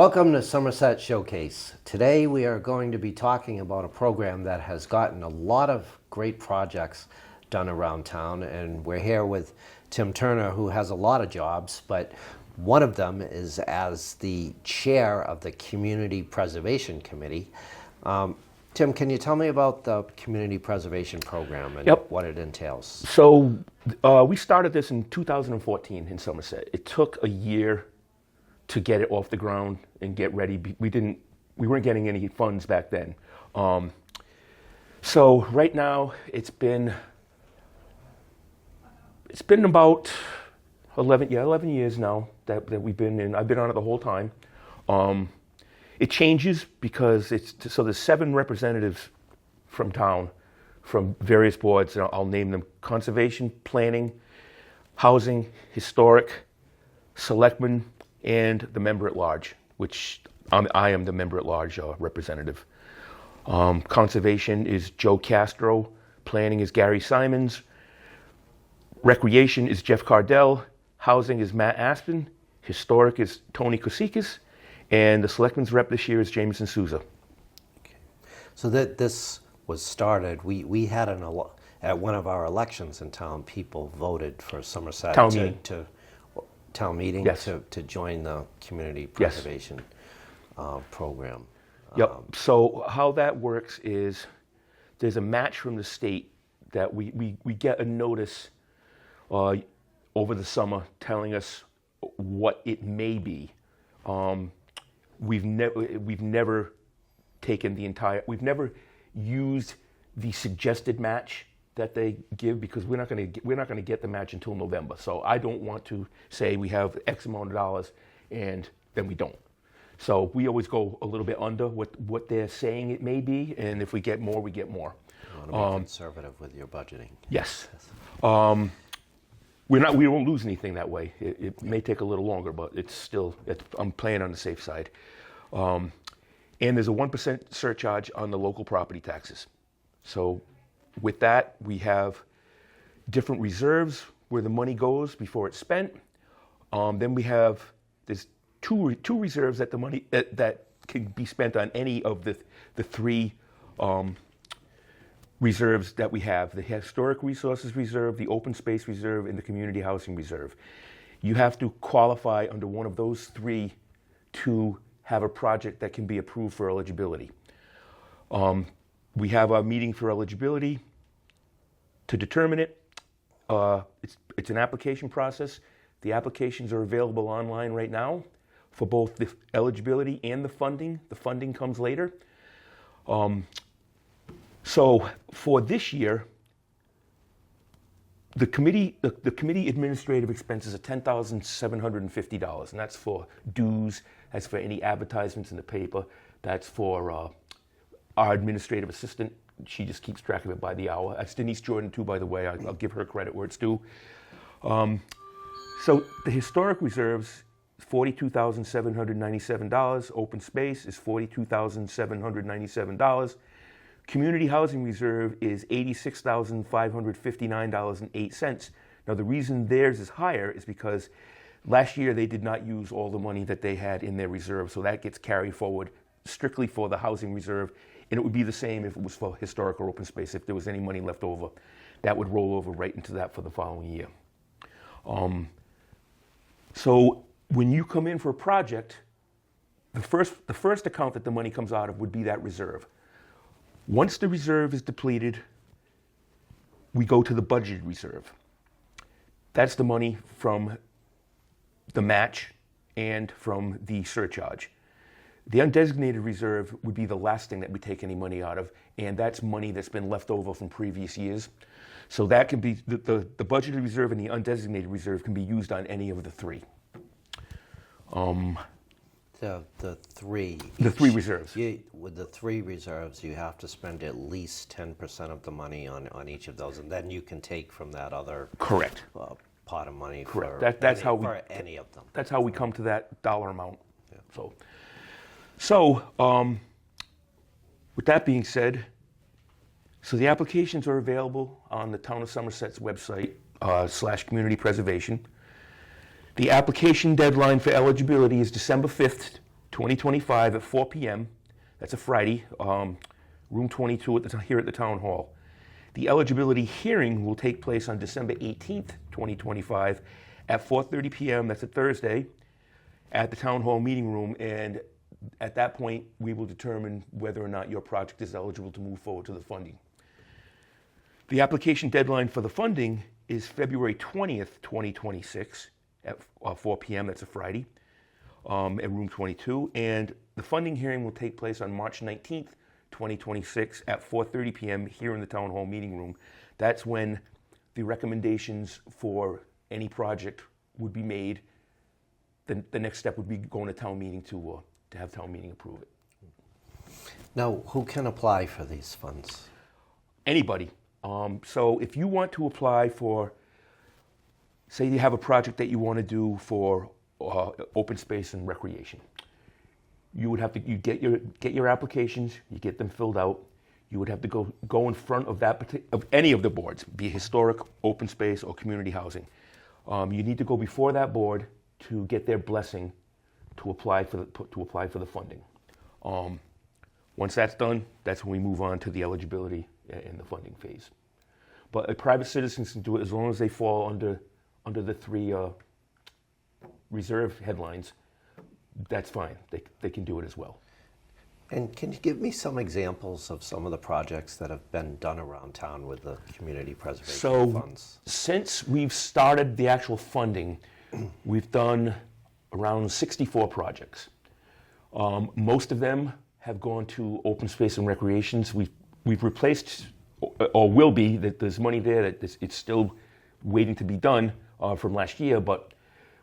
Welcome to Somerset Showcase. Today we are going to be talking about a program that has gotten a lot of great projects done around town, and we're here with Tim Turner, who has a lot of jobs, but one of them is as the chair of the Community Preservation Committee. Tim, can you tell me about the Community Preservation Program and what it entails? So we started this in 2014 in Somerset. It took a year to get it off the ground and get ready. We weren't getting any funds back then. So right now it's been about 11 years now that we've been in. I've been on it the whole time. It changes because there's 7 representatives from town, from various boards, and I'll name them: conservation, planning, housing, historic, selectmen, and the member at large, which I am the member at large representative. Conservation is Joe Castro, planning is Gary Simons, recreation is Jeff Cardell, housing is Matt Aspen, historic is Tony Kosikis, and the selectmen's rep this year is Jameson Souza. Okay. So that this was started, we had at one of our elections in town, people voted for Somerset town meeting yes. to join the community preservation program. Yep. So how that works is there's a match from the state that we get a notice over the summer telling us what it may be. We've never taken we've never used the suggested match that they give, because we're not going to get the match until November. So I don't want to say we have X amount of dollars and then we don't. So we always go a little bit under what they're saying it may be, and if we get more, we get more. You want to be conservative with your budgeting. Yes. We won't lose anything that way. It may take a little longer, but I'm playing on the safe side. And there's a 1% surcharge on the local property taxes. So with that, we have different reserves where the money goes before it's spent. Then there's two reserves that the money that can be spent on any of the 3 reserves that we have: the Historic Resources Reserve, the Open Space Reserve, and the Community Housing Reserve. You have to qualify under one of those 3 to have a project that can be approved for eligibility. We have our meeting for eligibility to determine it. It's an application process. The applications are available online right now for both the eligibility and the funding. The funding comes later. So for this year, the committee administrative expenses are $10,750, and that's for dues, that's for any advertisements in the paper, that's for our administrative assistant. She just keeps track of it by the hour. That's Denise Jordan too, by the way. I'll give her credit where it's due. So the historic reserves, $42,797. Open space is $42,797. Community housing reserve is $86,559.08. Now the reason theirs is higher is because last year they did not use all the money that they had in their reserve, so that gets carried forward strictly for the housing reserve. And it would be the same if it was for historic or open space. If there was any money left over, that would roll over right into that for the following year. So when you come in for a project, the first account that the money comes out of would be that reserve. Once the reserve is depleted, we go to the budgeted reserve. That's the money from the match and from the surcharge. The undesignated reserve would be the last thing that we take any money out of, and that's money that's been left over from previous years. So that can be, the budgeted reserve and the undesignated reserve can be used on any of the 3. The 3. The 3 reserves. With the 3 reserves, you have to spend at least 10% of the money on each of those, and then you can take from that other correct pot of money. Correct. For any of them. That's how we come to that dollar amount. Yeah. So with that being said, so the applications are available on the Town of Somerset's website / community preservation. The application deadline for eligibility is December 5th 2025 at 4 p.m. That's a Friday, room 22 here at the Town Hall. The eligibility hearing will take place on December 18th, 2025 at 4:30 p.m. That's a Thursday at the Town Hall meeting room, and at that point we will determine whether or not your project is eligible to move forward to the funding. The application deadline for the funding is February 20th, 2026 at 4 p.m. That's a Friday at room 22, and the funding hearing will take place on March 19th, 2026 at 4:30 p.m. here in the Town Hall meeting room. That's when the recommendations for any project would be made. The next step would be going to town meeting to have town meeting approve it. Now, who can apply for these funds? Anybody. So if you want to apply for, say you have a project that you want to do for open space and recreation, you would have to get your applications, you get them filled out. You would have to go in front of of any of the boards, be it historic, open space, or community housing. You need to go before that board to get their blessing to apply for the funding. Once that's done, that's when we move on to the eligibility and the funding phase. But a private citizen can do it as long as they fall under the three reserve headlines. That's fine. They can do it as well. And can you give me some examples of some of the projects that have been done around town with the community preservation funds? Since we've started the actual funding, we've done around 64 projects. Most of them have gone to open space and recreations. We've replaced, or will be, that there's money there that it's still waiting to be done from last year, but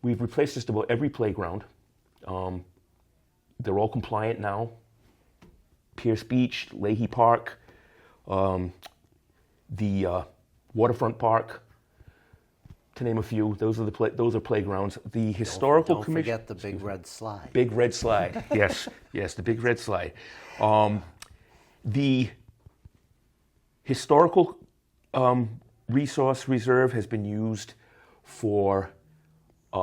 we've replaced just about every playground. They're all compliant now. Pierce Beach, Leahy Park, the Waterfront Park, to name a few. Those are playgrounds. The historical commission. Don't forget the big red slide. Big red slide. Yes, the big red slide. The historical resource reserve has been used for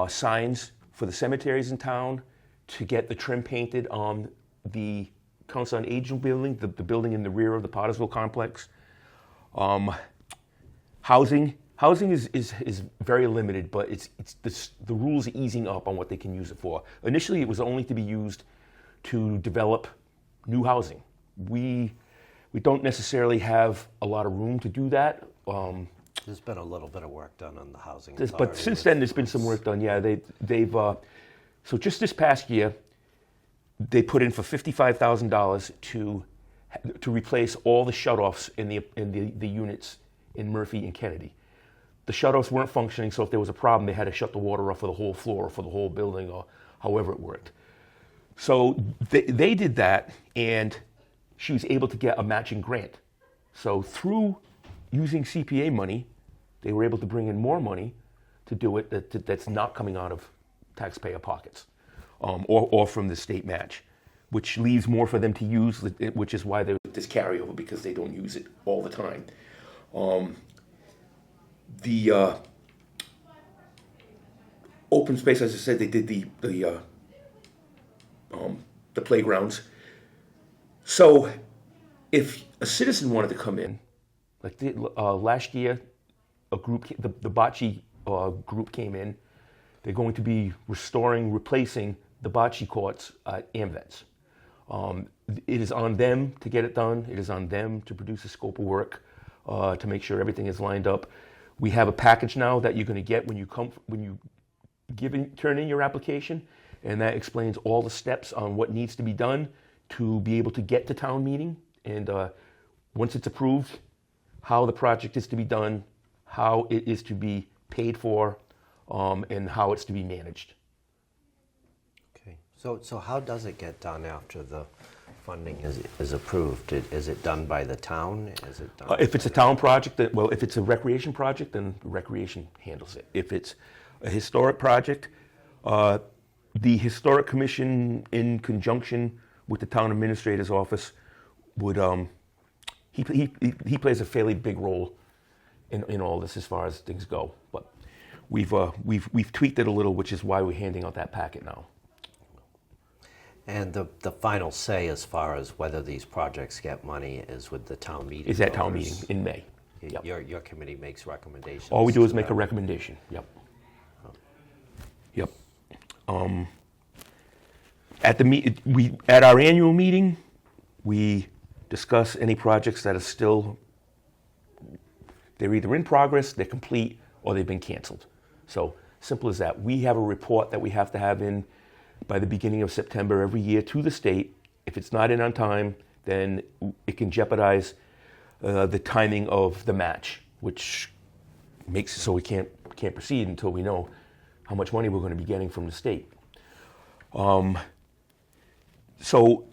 signs for the cemeteries in town, to get the trim painted on the Council on Aging building, the building in the rear of the Pottersville complex. Housing is very limited, but the rules are easing up on what they can use it for. Initially, it was only to be used to develop new housing. We don't necessarily have a lot of room to do that. There's been a little bit of work done on the housing. But since then, there's been some work done. Yeah, they've so just this past year, they put in for $55,000 to replace all the shutoffs in the units in Murphy and Kennedy. The shutoffs weren't functioning, so if there was a problem, they had to shut the water off for the whole floor or for the whole building, or however it worked. So they did that, and she was able to get a matching grant. So through using CPA money, they were able to bring in more money to do it that's not coming out of taxpayer pockets, or from the state match, which leaves more for them to use, which is why there's this carryover, because they don't use it all the time. The open space, as I said, they did the playgrounds. So if a citizen wanted to come in, like last year, a group, the bocce group came in. They're going to be replacing the bocce courts at AMVETS. It is on them to get it done. It is on them to produce a scope of work to make sure everything is lined up. We have a package now that you're going to get when you turn in your application, and that explains all the steps on what needs to be done to be able to get to town meeting. And once it's approved, how the project is to be done, how it is to be paid for, and how it's to be managed. Okay. So how does it get done after the funding is approved? Is it done by the town? Is it done if it's a town project, if it's a recreation project, then recreation handles it. If it's a historic project, the Historic Commission, in conjunction with the town administrator's office, would he plays a fairly big role in all this as far as things go. But we've tweaked it a little, which is why we're handing out that packet now. And the final say as far as whether these projects get money is with the town meeting. Is at town voters. meeting in May. Yep. Your committee makes recommendations. All we do is to make a them. recommendation. Yep. Yep. At our annual meeting, we discuss any projects that are still, they're either in progress, they're complete, or they've been canceled. So simple as that. We have a report that we have to have in by the beginning of September every year to the state. If it's not in on time, then it can jeopardize the timing of the match, which makes it so we can't proceed until we know how much money we're going to be getting from the state. So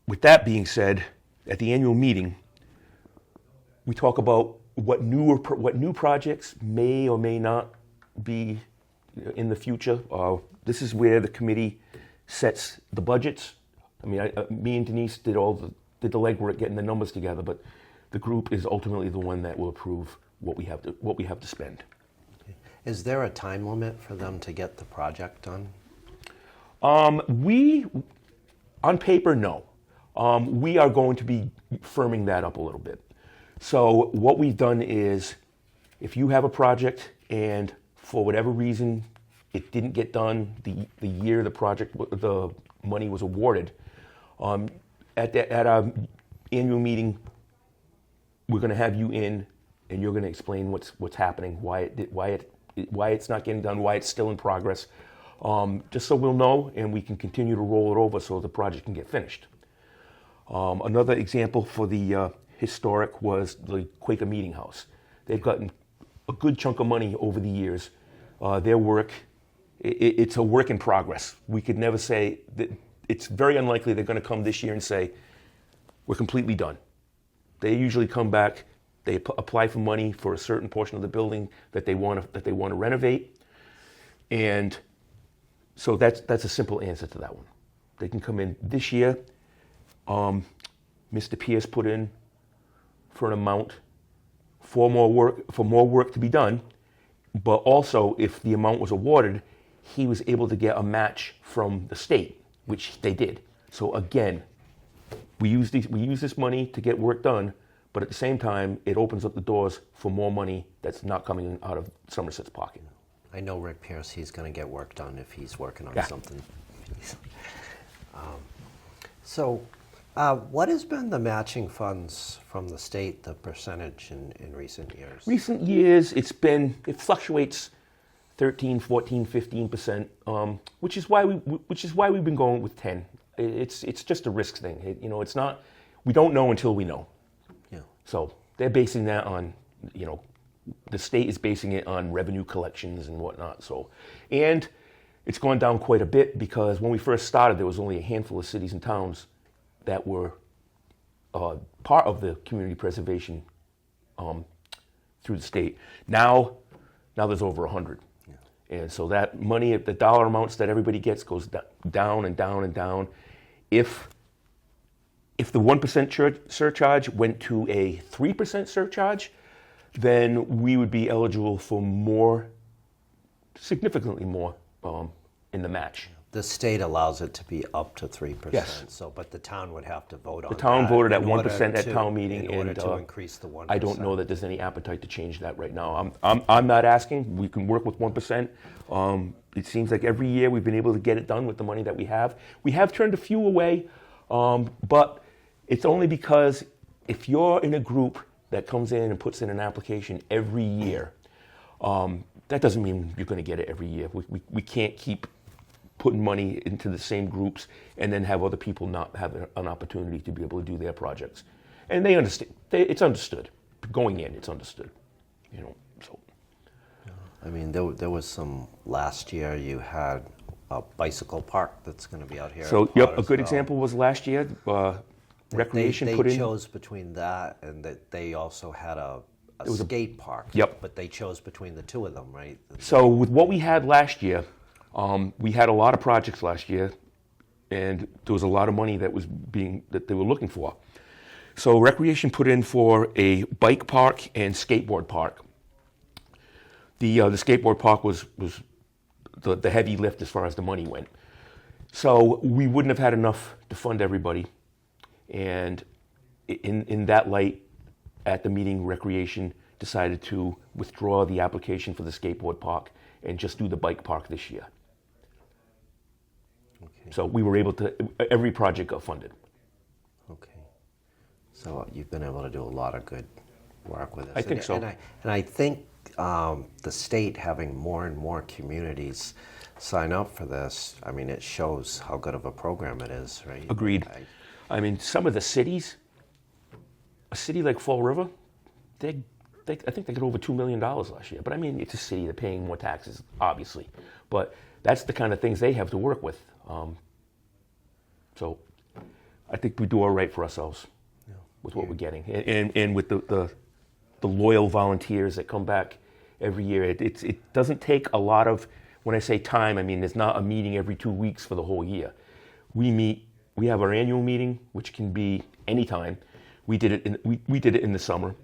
with that being said, at the annual meeting, we talk about what new projects may or may not be in the future. This is where the committee sets the budgets. I mean, me and Denise did the legwork getting the numbers together, but the group is ultimately the one that will approve what we have to spend. Is there a time limit for them to get the project done? On paper, no. We are going to be firming that up a little bit. So what we've done is, if you have a project and for whatever reason it didn't get done the year the money was awarded, at our annual meeting, we're going to have you in, and you're going to explain what's happening, why it's not getting done, why it's still in progress, just so we'll know and we can continue to roll it over so the project can get finished. Another example for the historic was the Quaker Meeting House. They've gotten a good chunk of money over the years. Their work, it's a work in progress. We could never say that. It's very unlikely they're going to come this year and say, we're completely done. They usually come back, they apply for money for a certain portion of the building that they want to renovate. And so that's a simple answer to that one. They can come in this year. Mr. Pierce put in for an amount for more work to be done, but also if the amount was awarded, he was able to get a match from the state, which they did. So again, we use this money to get work done, but at the same time, it opens up the doors for more money that's not coming out of Somerset's pocket. I know Rick Pierce, he's going to get work done if he's working on something. What has been the matching funds from the state, the percentage in recent years? Recent years, it fluctuates 13, 14, 15%, which is why we've been going with 10. It's just a risk thing. It's not, we don't know until we know. Yeah. So they're basing that on, the state is basing it on revenue collections and whatnot. So, and it's gone down quite a bit because when we first started, there was only a handful of cities and towns that were part of the community preservation through the state. Now there's over 100. Yeah. And so that money, the dollar amounts that everybody gets goes down and down and down. If the 1% surcharge went to a 3% surcharge, then we would be eligible for more, significantly more, in the match. The state allows it to be up to 3%. Yes. But the town would have to vote on The town that voted at in 1% at town meeting, in order and to increase the 1%. I don't know that there's any appetite to change that right now. I'm not asking. We can work with 1%. It seems like every year we've been able to get it done with the money that we have. We have turned a few away, but it's only because if you're in a group that comes in and puts in an application every year, that doesn't mean you're going to get it every year. We can't keep putting money into the same groups and then have other people not have an opportunity to be able to do their projects. And they understand. It's understood. Going in, it's understood. So. I mean, there was some, last year you had a bicycle park that's going to be out here. So, yep, a good example was last year, Recreation put in. They chose between that and that they also had a skate park. Yep. But they chose between the two of them, right? So with what we had last year, we had a lot of projects last year, and there was a lot of money that they were looking for. So Recreation put in for a bike park and skateboard park. The skateboard park was the heavy lift as far as the money went. So we wouldn't have had enough to fund everybody. And in that light, at the meeting, Recreation decided to withdraw the application for the skateboard park and just do the bike park this year. Okay. So we were able to, every project got funded. Okay. So you've been able to do a lot of good work with this. I think so. And I think the state having more and more communities sign up for this, I mean, it shows how good of a program it is, right? Agreed. I mean, some of the cities, a city like Fall River, I think they got over $2 million last year. But I mean, it's a city, they're paying more taxes, obviously. But that's the kind of things they have to work with. So I think we do all right for ourselves with what we're getting. And with the loyal volunteers that come back every year, it doesn't take a lot of, when I say time, I mean there's not a meeting every 2 weeks for the whole year. We have our annual meeting, which can be any time. We did it in the summer.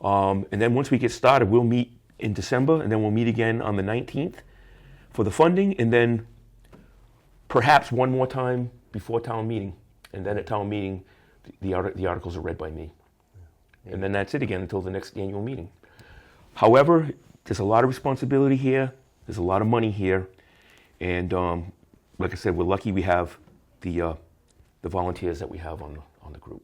And then once we get started, we'll meet in December, and then we'll meet again on the 19th for the funding, and then perhaps one more time before town meeting. And then at town meeting, the articles are read by me. Yeah. And then that's it again until the next annual meeting. However, there's a lot of responsibility here. There's a lot of money here. And like I said, we're lucky we have the volunteers that we have on the group.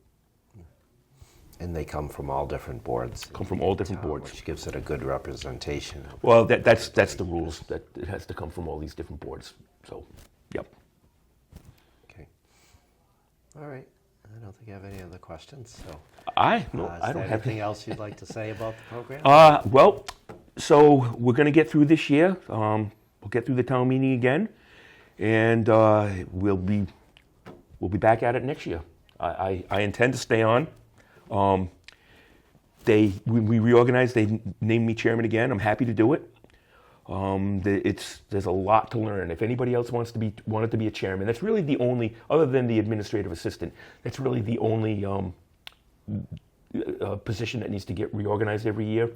And they come from all different boards. Come from all different boards. Which gives it a good representation. Well, that's the rules, that it has to come from all these different boards. So, yep. Okay. All right. I don't think I have any other questions. So, I don't have anything else you'd like to say about the program? Well, so we're going to get through this year. We'll get through the town meeting again, and we'll be back at it next year. I intend to stay on. We reorganized. They named me chairman again. I'm happy to do it. There's a lot to learn. If anybody else wanted to be a chairman, that's really the only, other than the administrative assistant, that's really the only position that needs to get reorganized every year.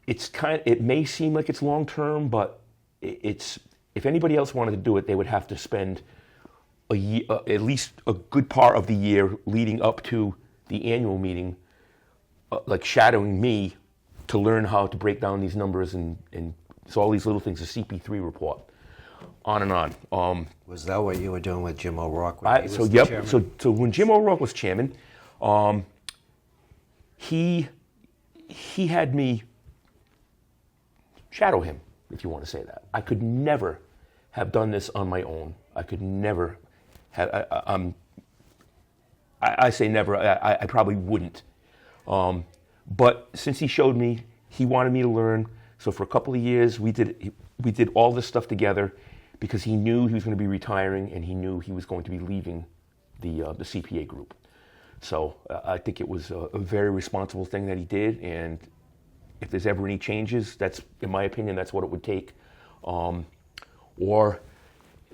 It may seem like it's long term, but if anybody else wanted to do it, they would have to spend a year, at least a good part of the year leading up to the annual meeting, like shadowing me to learn how to break down these numbers and so all these little things, the CP3 report, on and on. Was that what you were doing with Jim O'Rourke? So when Jim O'Rourke was chairman, he had me shadow him, if you want to say that. I could never have done this on my own. I could never have. I say never. I probably wouldn't. But since he showed me, he wanted me to learn. So for a couple of years, we did all this stuff together because he knew he was going to be retiring and he knew he was going to be leaving the CPA group. So I think it was a very responsible thing that he did. And if there's ever any changes, that's, in my opinion, that's what it would take. Or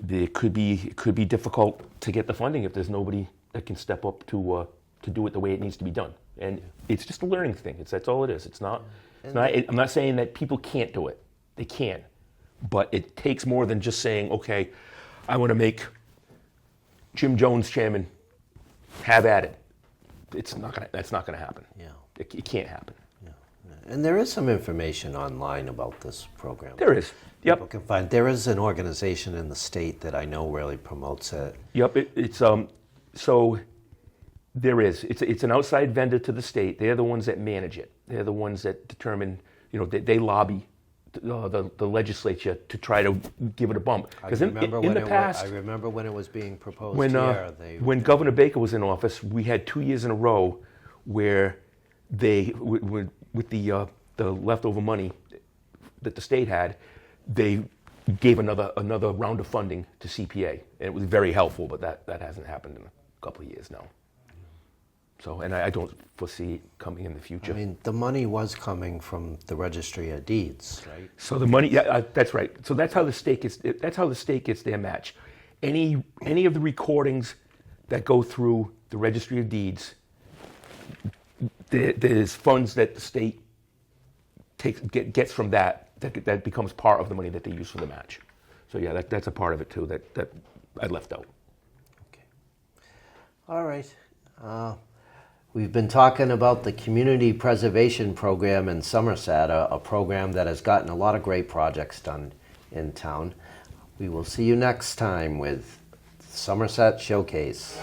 it could be difficult to get the funding if there's nobody that can step up to do it the way it needs to be done. And it's just a learning thing. That's all it is. It's not. I'm not saying that people can't do it. They can, but it takes more than just saying, okay, I want to make Jim Jones chairman. Have at it. That's not gonna happen. Yeah. It can't happen. Yeah. And there is some information online about this program. There is. Yep. People can find. There is an organization in the state that I know really promotes it. Yep. So there is. It's an outside vendor to the state. They're the ones that manage it. They're the ones that determine. They lobby the legislature to try to give it a bump. Because in the past, I remember when it was being proposed when Governor Baker was in office, we had 2 years in a row where they, with the leftover money that the state had, they gave another round of funding to CPA, and it was very helpful. But that hasn't happened in a couple of years now. So, and I don't foresee it coming in the future. I mean, the money was coming from the Registry of Deeds, right? So the money, that's right. So that's how the state gets their match. Any of the recordings that go through the Registry of Deeds, there's funds that the state gets from that becomes part of the money that they use for the match. So yeah, that's a part of it too that I left out. Okay. All right. We've been talking about the Community Preservation Program in Somerset, a program that has gotten a lot of great projects done in town. We will see you next time with Somerset Showcase.